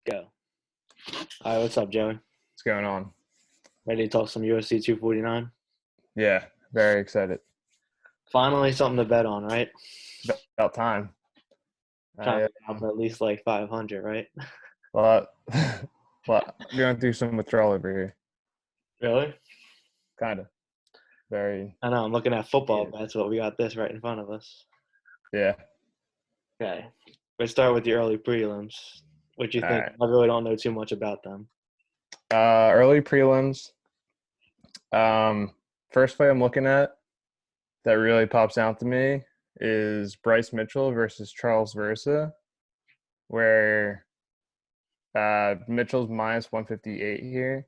Go. All right, what's up, Joey? What's going on? Ready to talk some UFC 249? Yeah, very excited. Finally, something to bet on, right? About time. Trying I to get out for at least like 500, right? well, well, going through some withdrawal over here. Really? Kind of. Very. I know. I'm looking at football Needed. bets, but we got this right in front of us. Yeah. Okay. Let's start with the early prelims. What you All think? right. I really don't know too much about them. Early prelims. First fight I'm looking at that really pops out to me is Bryce Mitchell versus Charles Versa, where Mitchell's minus 158 here.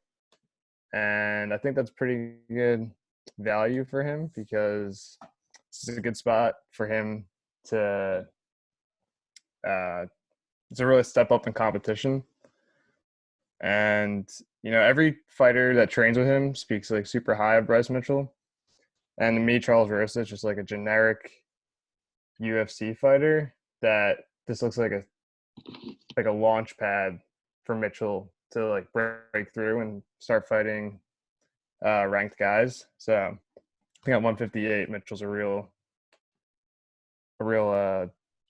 And I think that's pretty good value for him because this is a good spot for him to really step up in competition. And every fighter that trains with him speaks like super high of Bryce Mitchell. And to me, Charles Versa is just like a generic UFC fighter that this looks like a launch pad for Mitchell to like break through and start fighting ranked guys. So I think at 158, Mitchell's a real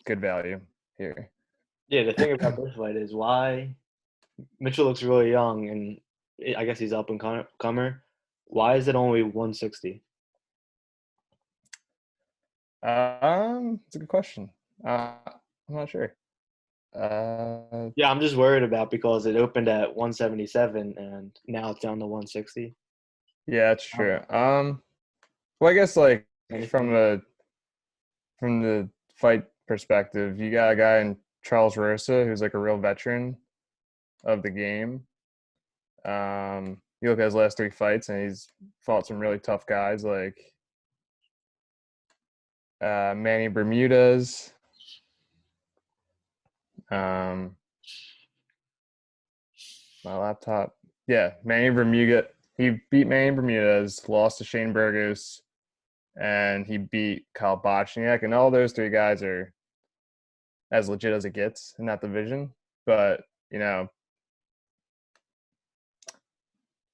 good value here. Yeah, the thing about this fight is why Mitchell looks really young, and I guess he's up and comer. Why is it only 160? It's a good question. I'm not sure. Yeah, I'm just worried about because it opened at 177 and now it's down to 160. Yeah, that's true. Well, I guess like Anything? from the fight perspective, you got a guy in Charles Rosa who's like a real veteran of the game. You look at his last 3 fights, and he's fought some really tough guys like Manny Bermudez. My laptop. Yeah, Manny Bermudez. He beat Manny Bermudez, lost to Shane Burgos, and he beat Kyle Bochniak. And all those 3 guys are as legit as it gets in that division. But,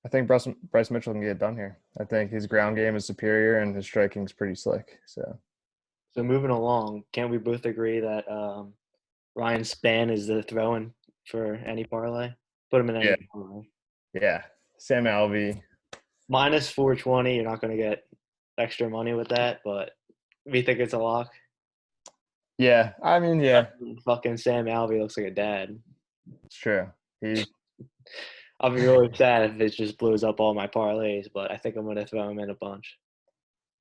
I think Bryce Mitchell can get it done here. I think his ground game is superior and his striking is pretty slick. So Moving along, can't we both agree that Ryan Spann is the throw-in for any parlay? Put him in any yeah, parlay. yeah. Sam Alvey. Minus 420, you're not going to get extra money with that, but we think it's a lock. Yeah, I mean, yeah, Fucking Sam Alvey looks like a dad. it's true. I'll be really sad if it just blows up all my parlays, but I think I'm going to throw him in a bunch.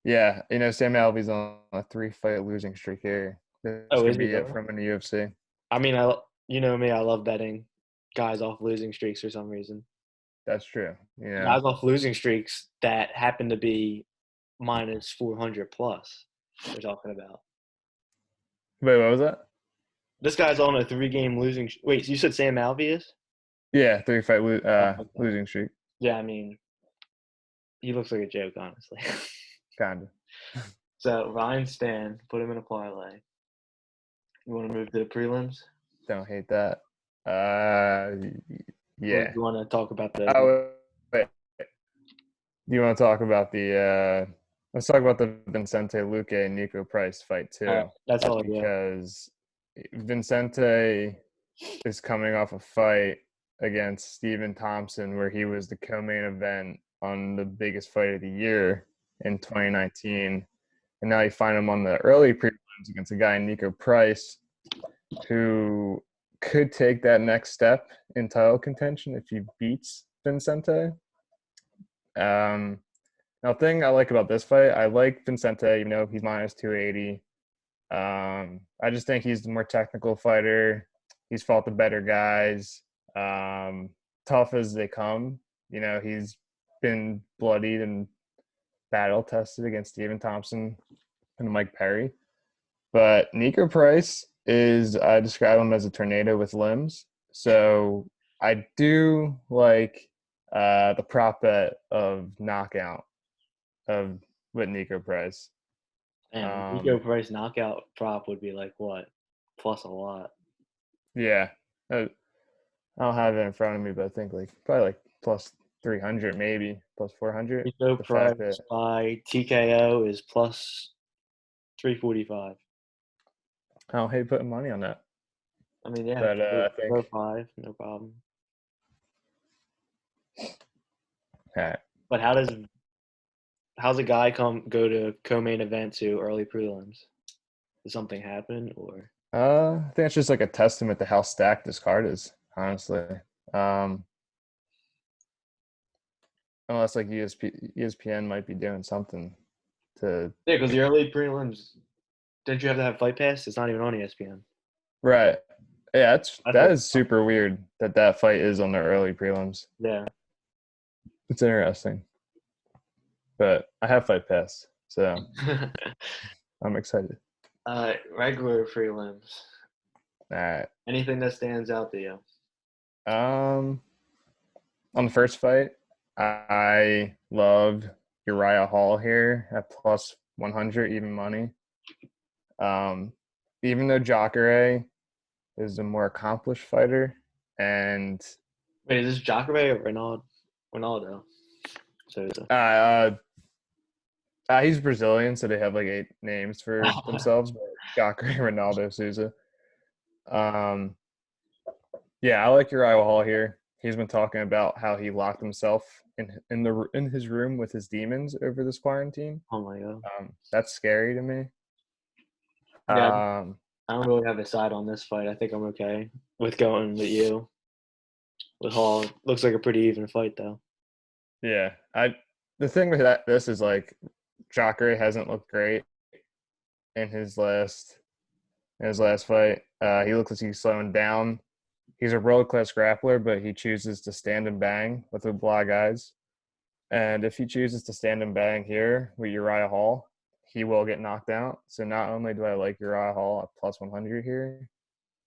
Yeah, Sam Alvey's on a 3-fight losing streak here. This Oh, is could he be it really? from in the UFC. I mean, you know me, I love betting guys off losing streaks for some reason. That's true. Guys off losing streaks that happen to be minus 400 plus. We're talking about Wait, what was that? this guy's on a 3-game losing. Wait, you said Sam Alvey is? Yeah, 3-fight Oh, okay. losing streak, Yeah, I mean, he looks like a joke, honestly. kind of. So Ryan Stan, put him in a parlay. You want to move to the prelims? Don't hate that. Or Yeah. do you want to talk about the? Oh, wait. Do you want to talk about the? Let's talk about the Vincente Luque and Nico Price fight too, That's all. Yeah. because Vincente is coming off a fight against Stephen Thompson where he was the co-main event on the biggest fight of the year in 2019, and now you find him on the early prelims against a guy Nico Price who could take that next step in title contention if he beats Vincente. Now, the thing I like about this fight, I like Vincente, he's minus 280. I just think he's the more technical fighter. He's fought the better guys. Tough as they come. He's been bloodied and battle tested against Stephen Thompson and Mike Perry. But Nico Price I describe him as a tornado with limbs. So I do like the prop bet of knockout with Nico Price. And Nico Price knockout prop would be like what? Plus a lot. Yeah. I don't have it in front of me, but I think like probably like plus 300, maybe plus 400. Rico The fact that price by TKO is plus 345. I don't hate putting money on that, I mean, yeah, but I go think 5, no problem. uh, But how's a guy go to co-main event to early prelims? Did something happen or? I think it's just like a testament to how stacked this card is, honestly. Um, unless like ESPN might be doing something to Yeah, because the early prelims, didn't you have to have Fight Pass? It's not even on ESPN. right. Yeah, That's that what. is super weird that that fight is on the early prelims. Yeah. It's interesting, but I have Fight Pass, so I'm excited. Regular prelims. All right. Anything that stands out to you? On the first fight, I loved Uriah Hall here at plus 100 even money. Um, even though Jacare is a more accomplished fighter, and Wait, is this Jacare or Ronaldo? So he's Brazilian, so they have like 8 names for themselves. But Jacare Ronaldo Souza. Um, yeah, I like Uriah Hall here. He's been talking about how he locked himself in his room with his demons over this quarantine. oh my god. That's scary to me. Yeah, Um, I don't really have a side on this fight. I think I'm okay with going with you. With Hall, looks like a pretty even fight though. yeah, the thing with this is like Jacare hasn't looked great in his last fight. He looks like he's slowing down. He's a world class grappler, but he chooses to stand and bang with the black guys. And if he chooses to stand and bang here with Uriah Hall, he will get knocked out. So not only do I like Uriah Hall at plus 100 here,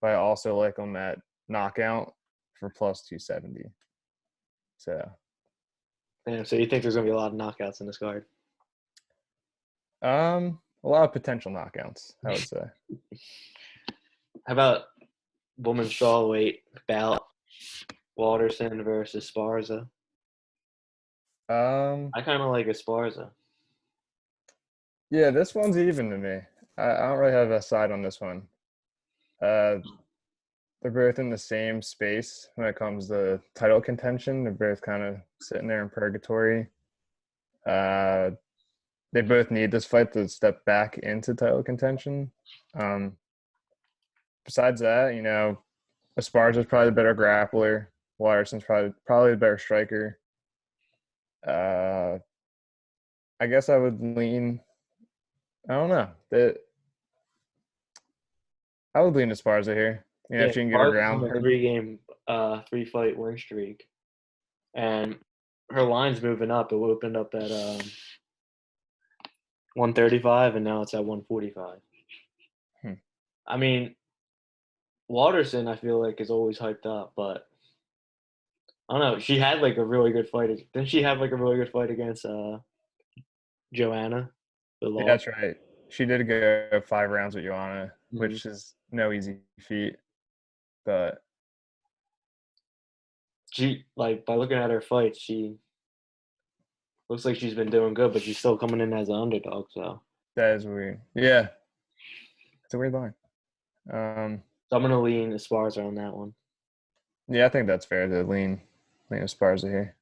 but I also like him at knockout for plus 270. So, Damn, so you think there's gonna be a lot of knockouts in this card? a lot of potential knockouts, I would say. How about women's strawweight bout? Walterson versus Sparza. Um, I kind of like Esparza. yeah, this one's even to me. I don't really have a side on this one. Uh, they're both in the same space when it comes to title contention. They're both kind of sitting there in purgatory. Uh, they both need this fight to step back into title contention. Um, besides that, Esparza's probably the better grappler. Waterson's probably the better striker. Uh, I guess I would lean. I don't know. I would lean Esparza here. Yeah, If she can get her Sparza's ground. on a three-fight win streak, and her line's moving up. It opened up at 135, and now it's at 145. Hmm. I mean, Waterson, I feel like is always hyped up, but I don't know. She had like a really good fight. Didn't she have like a really good fight against Joanna? The Yeah, law. that's right. She did go 5 rounds with Joanna, Mm-hmm. which is no easy feat. But She like by looking at her fights, she looks like she's been doing good, but she's still coming in as an underdog. So, that is weird. Yeah, it's a weird line. so I'm gonna lean Esparza on that one. Yeah, I think that's fair to lean Esparza here.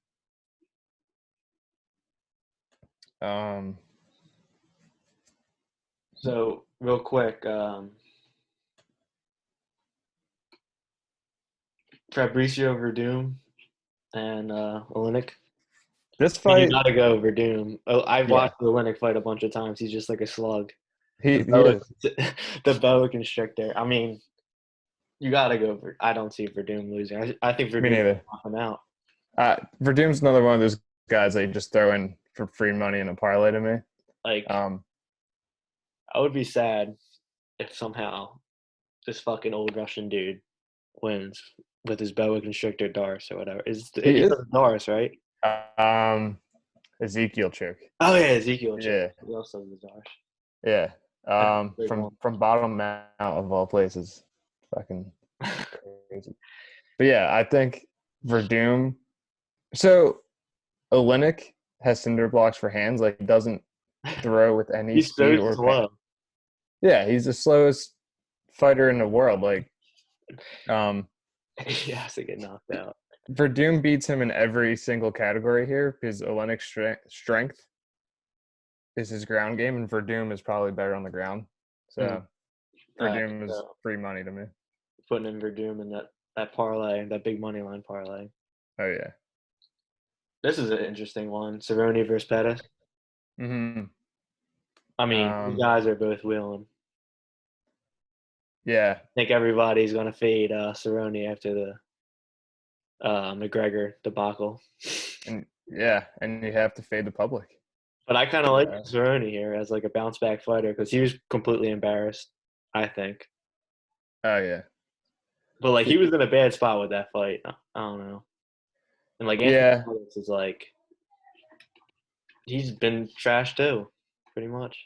Um, So real quick, Fabricio Verdum and Olenek. this I mean, you fight, gotta go Verdum. Oh, I've yeah, watched Olenek fight a bunch of times. He's just like a slug. he The boa, is. the boa constrictor. I mean, you gotta go. I don't see Verdum losing. I think Me Verdum neither. knock him out. Verdum's another one of those guys that you just throw in for free money in a parlay to me. Like, Um, I would be sad if somehow this fucking old Russian dude wins with his boa constrictor Doris or whatever. he He is. does Doris, right? Um, Ezekiel choke. Oh yeah, Ezekiel. Yeah, He also does Doris. yeah. That's a big From one. from bottom out of all places, fucking crazy. But yeah, I think Verdum. So Olenek has cinder blocks for hands. Like, he doesn't throw with any He's so speed or pace. slow. Yeah, he's the slowest fighter in the world. Like, um, He has to get knocked out. Verdum beats him in every single category here because Olenek's strength is his ground game, and Verdum is probably better on the ground. Mm. So All right, Verdum is so free money to me. putting in Verdum in that parlay, that big money line parlay. Oh yeah. This is an interesting one. Cerrone versus Pettis. Hmm. I mean, you guys are both willing. Yeah, I think everybody's gonna fade Cerrone after the McGregor debacle. and you have to fade the public. But I kind of like Uh, Cerrone here as like a bounce back fighter because he was completely embarrassed, I think. oh yeah. But like he was in a bad spot with that fight. I don't know. And like Anthony Yeah, Pettis is like he's been trashed too, pretty much.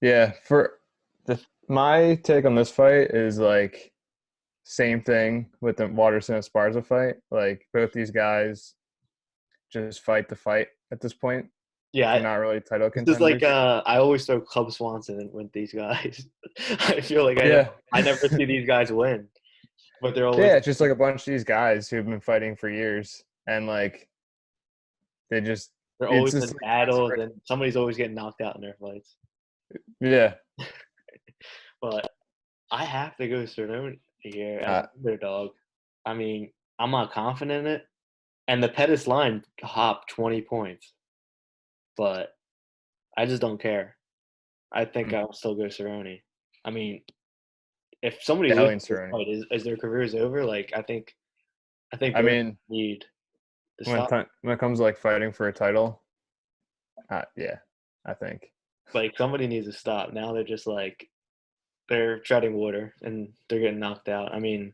yeah. For my take on this fight is like same thing with the Waterson Esparza fight. Like, both these guys just fight the fight at this point. Yeah, They're not really title this is like contenders. I always throw Cub Swanson in with these guys. I feel like Yeah, I never see these guys win, but they're always yeah. It's just like a bunch of these guys who've been fighting for years, and like they just they're it's always just in like battles, and somebody's always getting knocked out in their fights. yeah. But I have to go Cerrone here as Uh, an underdog. I mean, I'm not confident in it, and the Pettis line hopped 20 points, but I just don't care. I think I'll still go Cerrone. I mean, if somebody yeah, loses Alien this Cerrone. fight, is their careers over? Like I think I both mean, need to when stop. when it comes to like fighting for a title, yeah, I think. Like somebody needs to stop. Now they're just like they're treading water and they're getting knocked out. I mean,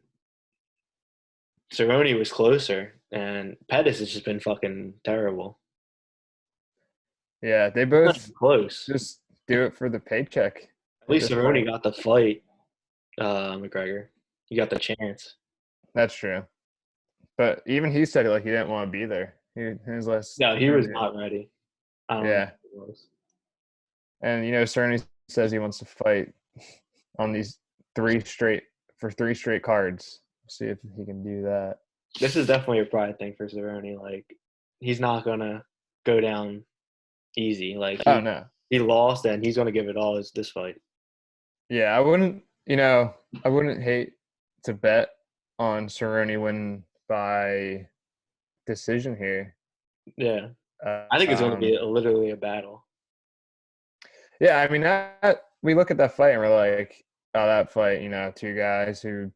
Cerrone was closer, and Pettis has just been fucking terrible. Yeah, they It's not both even close. just do it for the paycheck At at least this Cerrone point. got the fight, McGregor. He got the chance. That's true. But even he said like he didn't want to be there. He was less. No, he was not ready. I don't think Yeah, he was. and Cerny says he wants to fight on these three straight cards. See if he can do that. This is definitely a pride thing for Cerrone. Like, he's not gonna go down easy. Like Oh no. he lost, and he's gonna give it all this fight. Yeah, I wouldn't. I wouldn't hate to bet on Cerrone winning by decision here. Yeah, Uh, I think it's gonna um, be literally a battle. yeah, I mean, we look at that fight and we're like, oh, that fight. Two guys who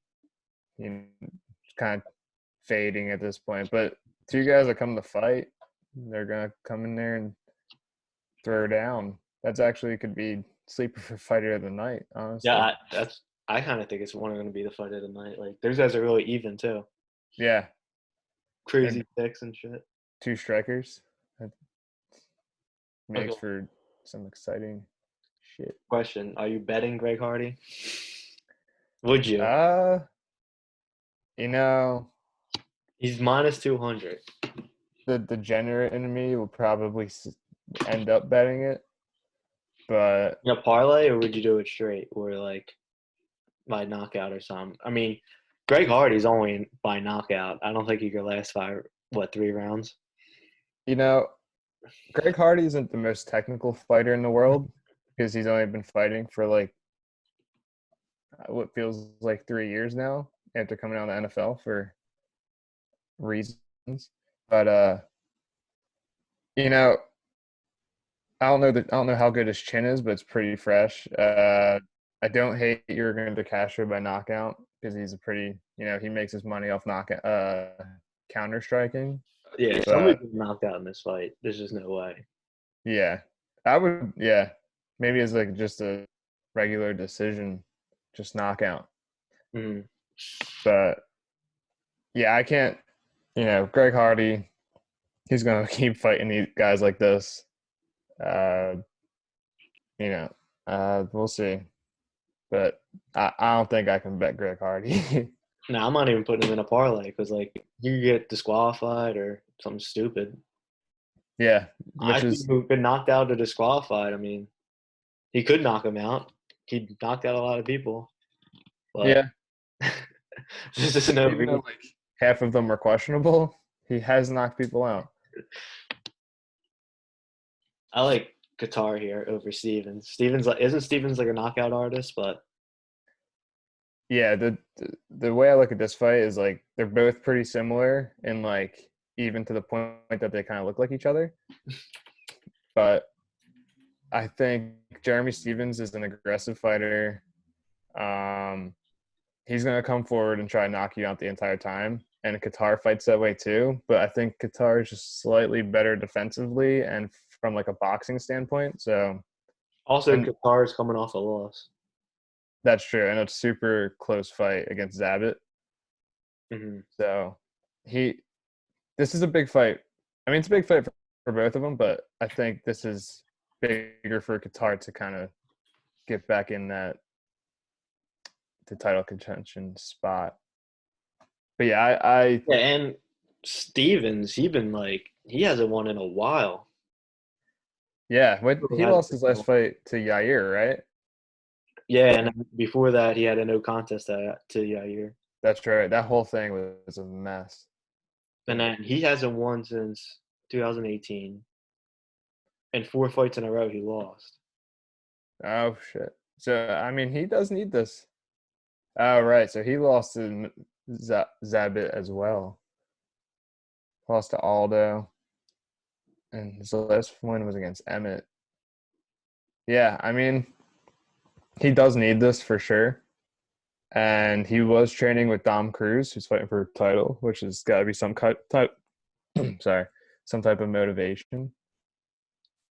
kind of fading at this point, but two guys that come to fight, they're gonna come in there and throw down. That's actually could be sleeper for fighter of the night, Yeah, honestly. I kind of think it's one going to be the fight of the night. Like those guys are really even too. Yeah, Crazy and picks and shit. two strikers. That Okay. makes for some exciting shit. Question: are you betting Greg Hardy? Would you? Uh, you know, He's minus 200. the degenerate in me will probably end up betting it, but In a parlay, or would you do it straight, or like by knockout or something? I mean, Greg Hardy's only by knockout. I don't think he could last 3 rounds. you know, Greg Hardy isn't the most technical fighter in the world because he's only been fighting for like what feels like 3 years now after coming out of the NFL for reasons. But you know, I don't know how good his chin is, but it's pretty fresh. I don't hate Jurgen De Castro by knockout because he's a pretty he makes his money off knockout counter striking. Yeah, somebody's But getting knocked out in this fight. There's just no way. yeah, maybe it's like just a regular decision, just knockout. Mm. But yeah, I can't. Greg Hardy, he's gonna keep fighting these guys like this. Uh, you know, we'll see. But I don't think I can bet Greg Hardy. No, I'm not even putting him in a parlay because like you could get disqualified or something stupid. Yeah, I which think is he's been knocked out or disqualified. I mean, he could knock him out. He knocked out a lot of people, but yeah. there's just no Even though reason. like half of them are questionable, he has knocked people out. I like Qatar here over Stevens. Stevens like isn't Stevens like a knockout artist, but Yeah, the way I look at this fight is like they're both pretty similar and like even to the point that they kind of look like each other. But I think Jeremy Stevens is an aggressive fighter. Um, he's going to come forward and try to knock you out the entire time. And Qatar fights that way too. But I think Qatar is just slightly better defensively and from like a boxing standpoint. So, also and Qatar is coming off a loss. that's true. And it's a super close fight against Zabit. Hmm. So he, this is a big fight. I mean, it's a big fight for both of them, but I think this is bigger for Qatar to kind of get back in that the title contention spot. But yeah, I Yeah, and Stevens, he hasn't won in a while. yeah, what Really he hasn't lost his won in a last while. fight to Yair, right? Yeah, and before that, he had a no contest to Yair, That's right. That whole thing was a mess. and then he hasn't won since 2018, and 4 fights in a row he lost. Oh shit. So I mean, he does need this. Oh right. So he lost to Zabit as well. Lost to Aldo, and his last win was against Emmett. Yeah, I mean, he does need this for sure. And he was training with Dom Cruz, who's fighting for a title, which has got to be some type, sorry, some type of motivation.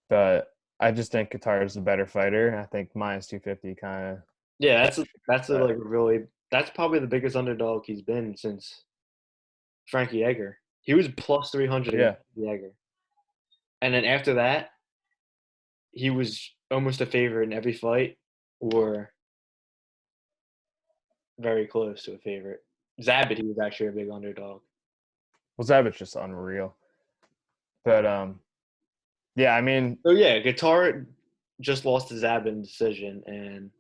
But I just think Qatar is the better fighter. I think minus 250 kind of. Yeah, like really that's probably the biggest underdog he's been since Frankie Edgar. He was plus 300 against Yeah, Frankie Edgar, and then after that, he was almost a favorite in every fight, or very close to a favorite. Zabit, he was actually a big underdog. well, Zabit's just unreal. But yeah, I mean, So yeah, Guitar just lost to Zabit in decision, and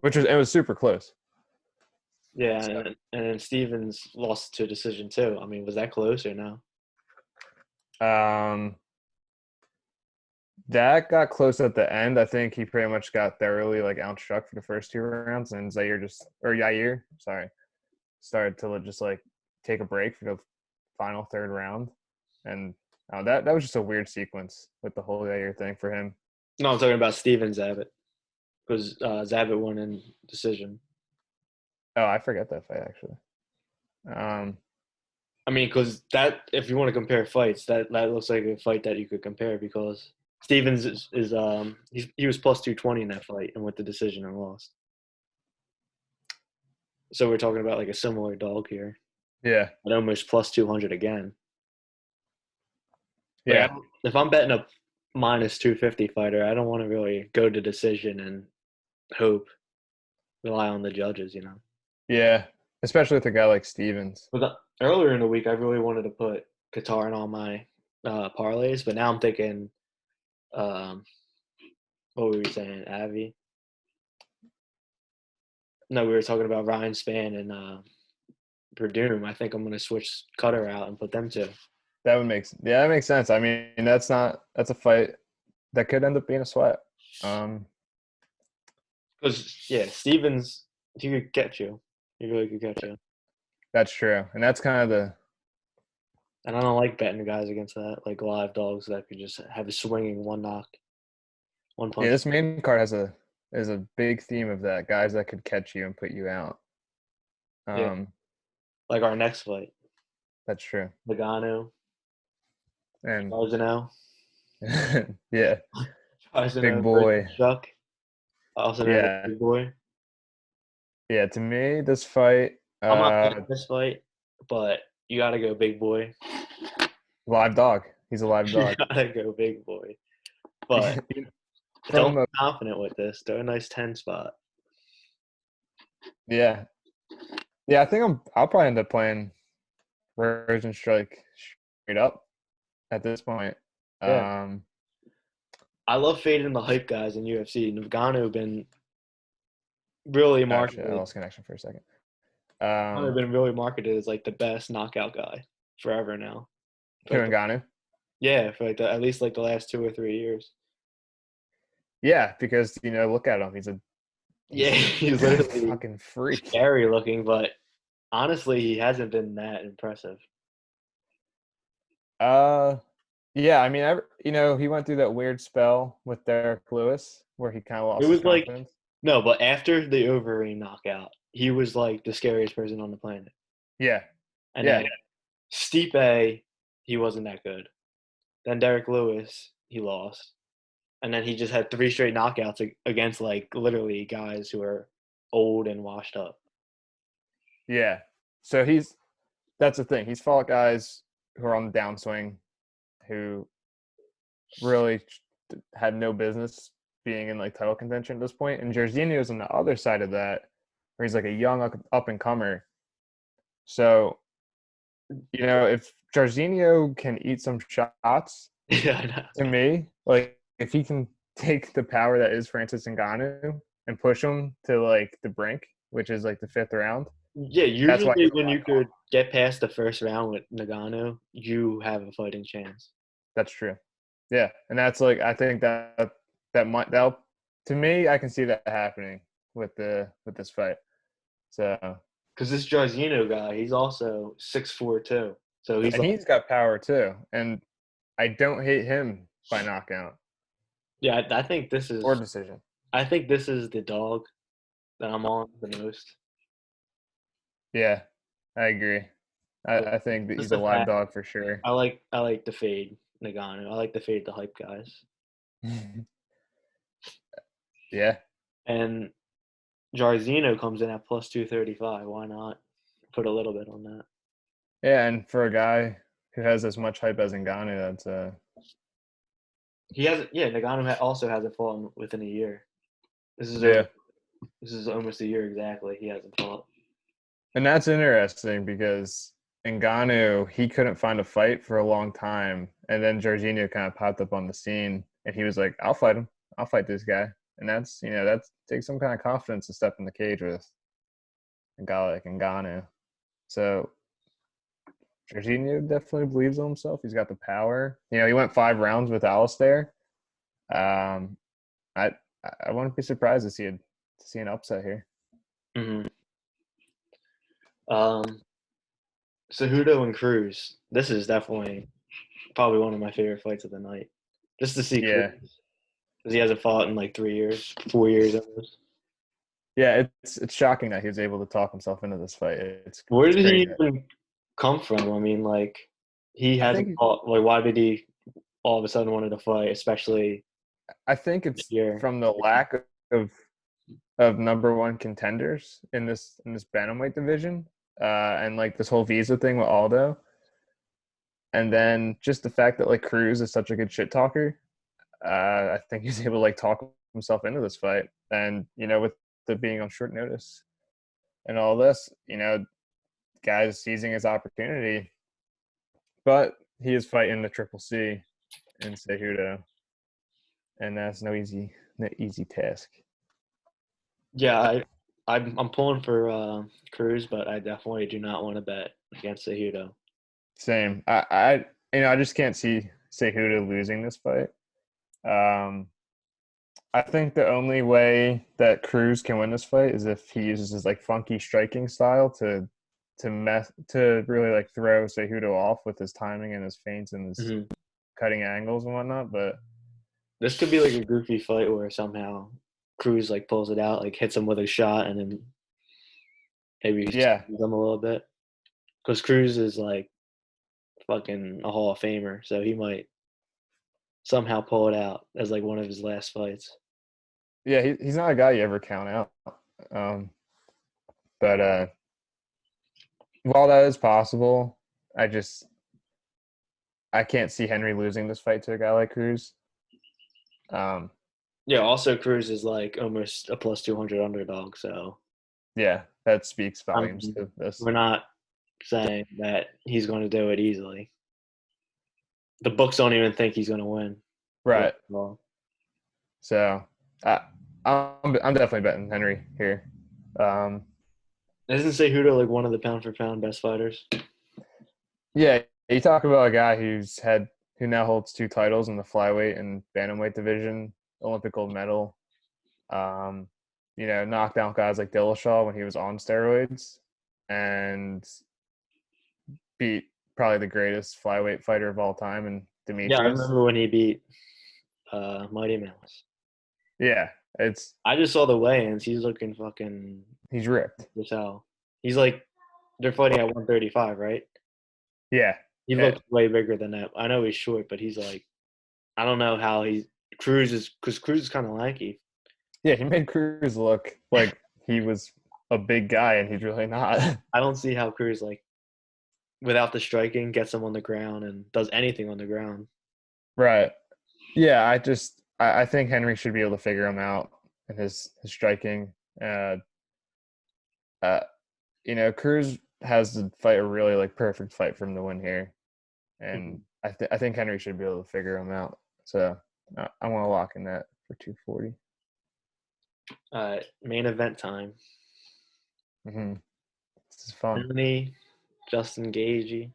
which was it was super close. yeah, So and then Stevens lost to decision too. I mean, was that close or no? um, that got close at the end. I think he pretty much got thoroughly like outstruck for the first two rounds, and Yair, sorry, started to just like take a break for the final third round, and that was just a weird sequence with the whole Yair thing for him. No, I'm talking about Stevens Zabit because Zabit won in decision. Oh, I forget that fight actually. Um, I mean, because that if you want to compare fights, that looks like a fight that you could compare because Stevens he was plus 220 in that fight and went the decision and lost. So we're talking about like a similar dog here, yeah, but almost plus 200 again. Like yeah, if I'm betting a minus 250 fighter, I don't want to really go to decision and hope rely on the judges, you know. yeah. Especially with a guy like Stevens. But earlier in the week, I really wanted to put Qatar in all my parlays, but now I'm thinking, um, what were we saying, Avi? No, we were talking about Ryan Spann and Verdum. I think I'm going to switch Cutter out and put them two. That makes sense. I mean, that's a fight that could end up being a sweat. Because, yeah, Stevens, he could catch you. He really could catch you. That's true, and that's kind of the And I don't like betting guys against that, like live dogs that could just have a swinging one knock, one yeah. punch. This main card has a big theme of that guys that could catch you and put you out. Yeah, Um, like our next fight, that's true, Logano, and Tarzano, yeah, big Tarzano versus boy. Chuck, also known as Yeah, Big Boy. yeah. To me, this fight, I'm not picking this fight, but you got to go Big Boy. live dog. He's a live You dog. got to go Big Boy. But don't From be confident with this. Throw a nice 10 spot. yeah, Yeah, I think I'll probably end up playing Version Strike straight up at this point. Yeah, Um, I love fading the hype guys in UFC. Ngannou been really oh shit, I marketed. lost connection for a second. Ngannou been really marketed as like the best knockout guy forever now. For like Ngannou. yeah, for like at least like the last 2 or 3 years. Yeah, because look at him. Yeah, He's he's a literally fucking freak. scary looking, but honestly, he hasn't been that impressive. Uh, yeah. I mean, he went through that weird spell with Derek Lewis where he kind of It lost his was like confidence. no, but after the Overeem knockout, he was like the scariest person on the planet. Yeah, And yeah, then Stipe, he wasn't that good. Then Derek Lewis, he lost. And then he just had 3 straight knockouts against like literally guys who are old and washed up. yeah. So that's the thing. He's fought guys who are on the downswing, who really had no business being in like title contention at this point. And Jairzinho is on the other side of that, where he's like a young up and comer. So if Jairzinho can eat some shots, Yeah, I know. to me, like if he can take the power that is Francis Ngannou and push him to like the brink, which is like the fifth round, Yeah, that's why usually he's a when wild you card. could get past the first round with Nagano, you have a fighting chance. That's true. Yeah, and that's like I think that'll to me I can see that happening with this fight. So Because this Jairzinho guy, he's also 6'4" too. So he's and like, he's got power too, and I don't hate him by knockout yeah, or decision. I think this is the dog that I'm on the most. Yeah, I agree. But I think that just he's a the live fact dog for sure. I like to fade Nagano. I like to fade the hype guys. Yeah, And Jairzinho comes in at plus 235. Why not put a little bit on that? yeah, and for a guy who has as much hype as Ngannou, that's He hasn't. Yeah, Nagano also hasn't fought within a year. This is yeah, this is almost a year exactly. He hasn't fought. and that's interesting because Ngannou he couldn't find a fight for a long time, and then Jorginho kind of popped up on the scene, and he was like, "I'll fight him. I'll fight this guy," and that takes some kind of confidence to step in the cage with a guy like Ngannou. So Jorginho definitely believes in himself. He's got the power. He went 5 rounds with Alistair. Um, I I wouldn't be surprised to see an upset here. Hmm. Um, Cejudo and Cruz. This is definitely probably one of my favorite fights of the night. Just to see Cruz Yeah, because he hasn't fought in like 3 years, 4 years almost. yeah. It's shocking that he was able to talk himself into this fight. Where It's did he crazy. even come from? I mean, like he I hasn't think fought. Like, why did he all of a sudden wanted to fight, especially I think this it's year? from the lack of number one contenders in this bantamweight division, and like this whole visa thing with Aldo, and then just the fact that like Cruz is such a good shit talker. I think he's able to like talk himself into this fight, and with the being on short notice and all this, guys seizing his opportunity, but he is fighting the Triple C in Cejudo, and that's no easy task. Yeah, I'm pulling for Cruz, but I definitely do not want to bet against Cejudo. Same. I just can't see Cejudo losing this fight. Um, I think the only way that Cruz can win this fight is if he uses his like funky striking style to really like throw Cejudo off with his timing and his feints and his Hmm. cutting angles and whatnot. But This could be like a goofy fight where somehow Cruz like pulls it out, like hits him with a shot, and then maybe yeah, stuns him a little bit. Because Cruz is like fucking a Hall of Famer, so he might somehow pull it out as like one of his last fights. yeah, he's not a guy you ever count out. Um, but while that is possible, I can't see Henry losing this fight to a guy like Cruz. Um, Yeah. Also, Cruz is like almost a plus 200 underdog, so Yeah, that speaks I volumes mean, to this. we're not saying that he's going to do it easily. The books don't even think he's going to win. Right. First of all. So I, I'm definitely betting Henry here. Um, It doesn't say who to like one of the pound for pound best fighters. yeah, you talk about a guy who now holds 2 titles in the flyweight and bantamweight division, Olympic gold medal. Um, knocked out guys like Dillashaw when he was on steroids, and beat probably the greatest flyweight fighter of all time, and Yeah, I Demetrius. remember when he beat Mighty Mouse. Yeah, it's I just saw the weigh-ins. He's looking fucking he's ripped. as hell. He's like they're fighting at 135, right? Yeah, He eh, looks way bigger than that. I know he's short, but he's like I don't know how he's Cruz is because Cruz is kind of lanky. yeah. He made Cruz look like he was a big guy, and he's really not. I don't see how Cruz like without the striking gets him on the ground and does anything on the ground. Right. Yeah, I think Henry should be able to figure him out in his striking. Uh, uh, Cruz has to fight a really like perfect fight for him to win here, and Mhm. I think Henry should be able to figure him out. So I want to lock in that for 240. Main event time. Mm-hmm. This is fun. Anthony, Justin Gaethje.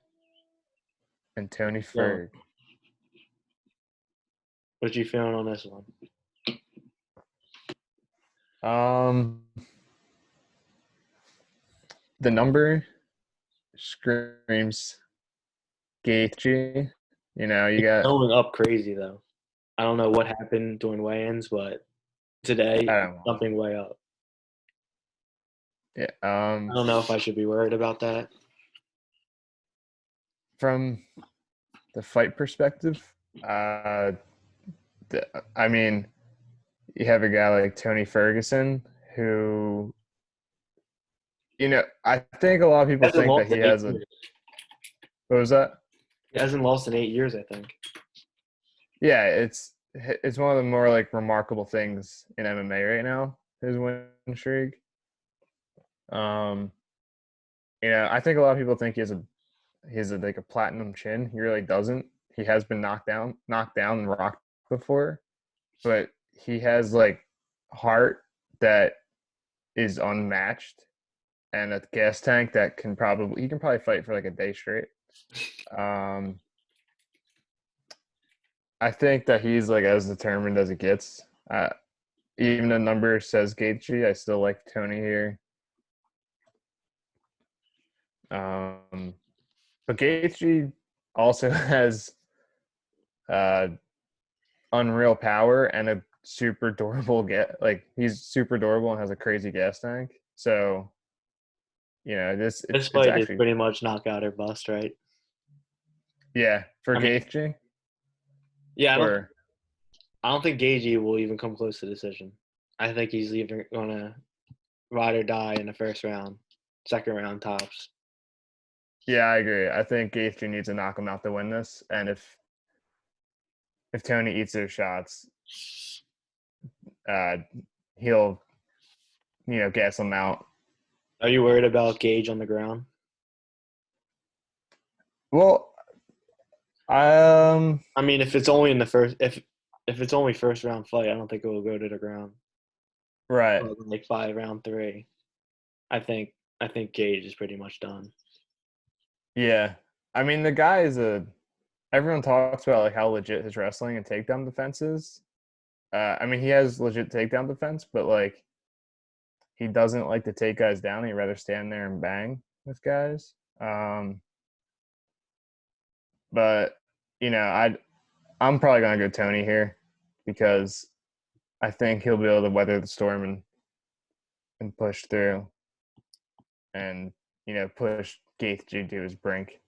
And Tony No, Ferg. what you feeling on this one? Um, the number screams Gaethje. You It's got going up crazy though. I don't know what happened during weigh-ins, but I today don't know. something way up. Yeah. I don't know if I should be worried about that. From the fight perspective, uh, I mean, you have a guy like Tony Ferguson who, I think a lot of He people hasn't think that lost he in eight has a. years. What was that? He hasn't lost in 8 years, I think. Yeah, it's one of the more like remarkable things in MMA right now. His win streak. Um, I think a lot of people think he has like a platinum chin. He really doesn't. He has been knocked down and rocked before, but he has like heart that is unmatched and a gas tank that he can probably fight for like a day straight. Um, I think that he's like as determined as it gets. Even the number says Gaethje, I still like Tony here. Um, but Gaethje also has uh, unreal power and a super durable he's super durable and has a crazy gas tank. So This it's fight is actually pretty much knockout or bust, right? yeah for I mean, Gaethje yeah, or I don't think Gagey will even come close to decision. I think he's either gonna ride or die in the first round, second round tops. yeah I agree. I think Gaethje needs to knock him out to win this, and if Tony eats those shots, uh, he'll gas him out. Are you worried about Gage on the ground? Well, I mean, if it's only in the first, if it's only first round fight, I don't think it will go to the ground. right. Like 5 round 3, I think Gage is pretty much done. Yeah. I mean, the guy is everyone talks about like how legit his wrestling and takedown defense is. I mean, he has legit takedown defense, but like he doesn't like to take guys down. He'd rather stand there and bang with guys. But I'm probably gonna go Tony here because I think he'll be able to weather the storm and push through and push Gaethje to his brink.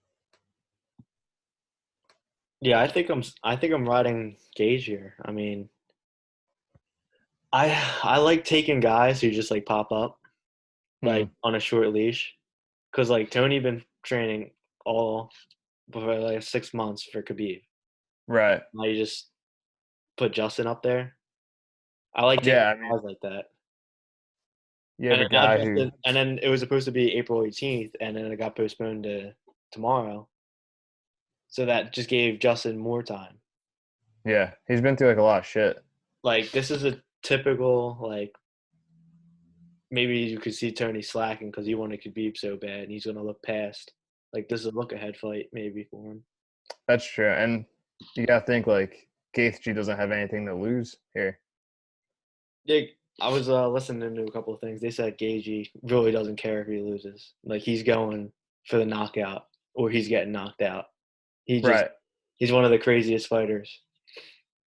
Yeah, I think I'm riding Gage here. I mean, I like taking guys who just like pop up Hmm. like on a short leash, because like Tony been training all for like 6 months for Khabib. Right. Now you just put Justin up there. I like taking Yeah. I mean, guys like that. you have a guy who, And then it was supposed to be April 18th, and then it got postponed to tomorrow. So that just gave Justin more time. yeah, he's been through like a lot of shit. Like this is a typical like maybe you could see Tony slacking because he wanted Khabib so bad, and he's gonna look past. Like this is a look ahead fight maybe for him. That's true, and you gotta think like Gaethje doesn't have anything to lose here. Yeah, I was listening to a couple of things. They said Gaethje really doesn't care if he loses. Like he's going for the knockout or he's getting knocked out. Right. He's one of the craziest fighters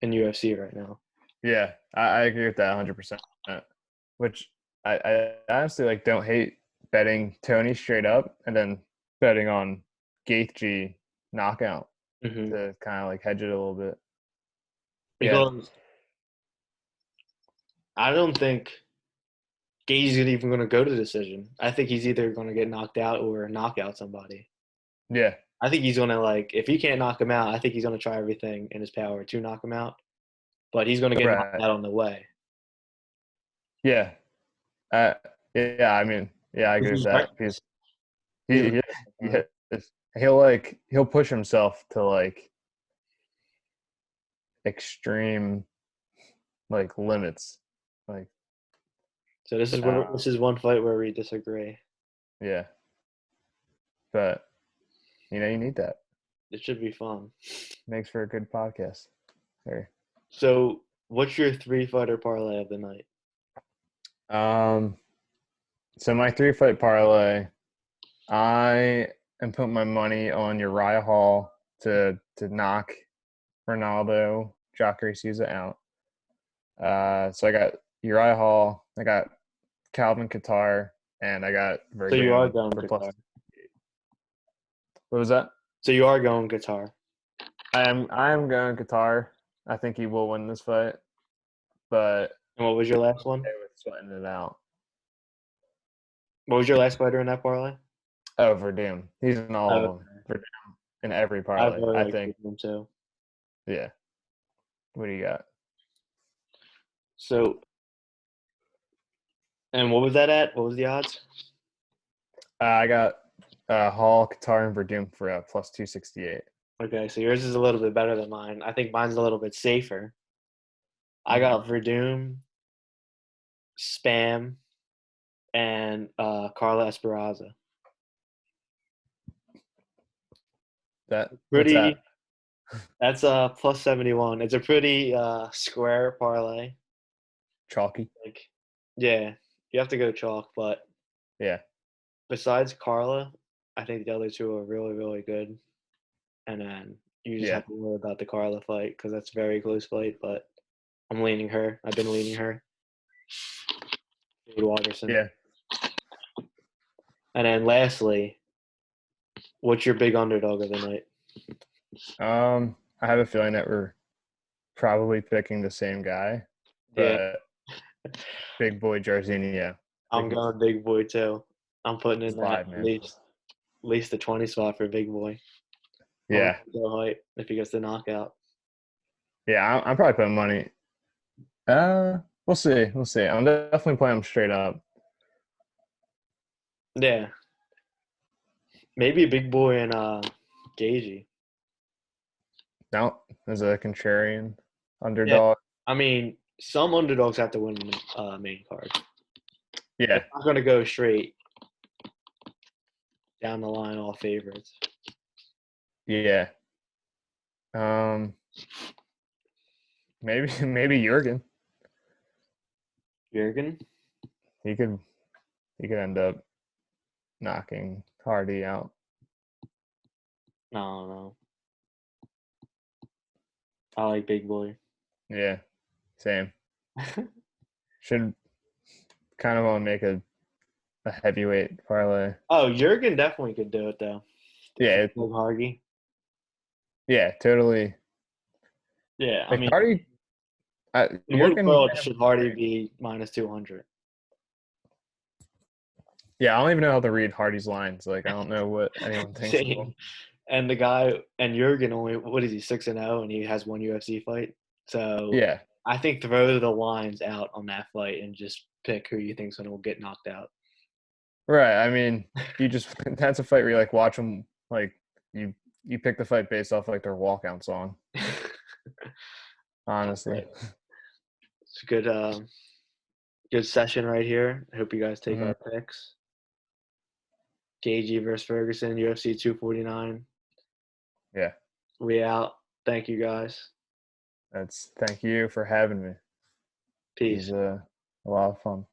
in UFC right now. Yeah, I agree with that 100%. Which I honestly like don't hate betting Tony straight up and then betting on Gaethje knockout Mm-hmm. to kind of like hedge it a little bit. Yeah, Because I don't think Gage's even going to go to decision. I think he's either going to get knocked out or knock out somebody. yeah, I think he's going to like if he can't knock him out, I think he's going to try everything in his power to knock him out. But he's going to get knocked right. out on the way. Yeah, uh, yeah. I mean, yeah, I agree with He's that. reckless. He's He, he he'll push himself to like extreme like limits, like So this is where this is one fight where we disagree. yeah. But you need that. It should be fun. Makes for a good podcast. There. So what's your 3-fighter parlay of the night? So my 3-fight parlay, I am putting my money on Uriah Hall to knock Ronaldo, Jacare Souza out. So I got Uriah Hall, I got Calvin Qatar, and I got So you are Verdum going for Qatar. What was that? So you are going Qatar. I am going Qatar. I think he will win this fight, but And what was your last one? okay with sweating it out. What was your last fighter in that parlay? Oh, Verdum. He's in all of them. Verdum in every I parlay. really I like think. him too. Yeah. What do you got? So, and what was that at? What was the odds? I got Hall, Qatar, and Verdum for plus 268. Okay, so yours is a little bit better than mine. I think mine's a little bit safer. I got Verdum, Spam, and Carla Esperanza. What's Pretty. that? That's plus 71. It's a pretty square parlay. Chalky. Like, yeah, you have to go chalk, but Yeah. besides Carla, I think the other two are really, really good. And then you just Yeah. have to worry about the Carla fight because that's a very close fight. But I'm leaning her. I've been leaning her. David Watterson. Yeah. And then lastly, what's your big underdog of the night? I have a feeling that we're probably picking the same guy, Yeah, but Big Boy Jarzinho. I'm going big boy too. I'm putting in He's that live, at man. least the 20 spot for big boy. Yeah. So hype if he gets the knockout. Yeah, I'm probably putting money. We'll see. We'll see. I'm definitely playing him straight up. Yeah, maybe big boy and Gaethje. No, as a contrarian Yeah, underdog. I mean some underdogs have to win the main card. Yeah. It's not going to go straight down the line all favorites. Yeah. Maybe Jurgen. Jurgen? He could end up knocking Hardy out. No. I like big boy. Yeah. Same. Should kind of want to make a heavyweight parlay. Oh, Jurgen definitely could do it though. Yeah. Like Hardy. Yeah, totally. Yeah, I Like mean, Hardy, in what Jurgen. world should Hardy be minus 200? Yeah, I don't even know how to read Hardy's lines. Like, I don't know what anyone thinks of him. Same. And the guy and Jurgen only what is he 6-0 and he has one UFC fight. So Yeah, I think throw the lines out on that fight and just pick who you think's gonna get knocked out. Right. I mean, you just that's a fight where you like watch them like you pick the fight based off like their walkout song. Honestly. But it's a good session right here. I hope you guys take Hmm. our picks. Gaethje versus Ferguson, UFC 249. Yeah. We out. Thank you guys. Thank you for having me. It was Peace. a lot of fun.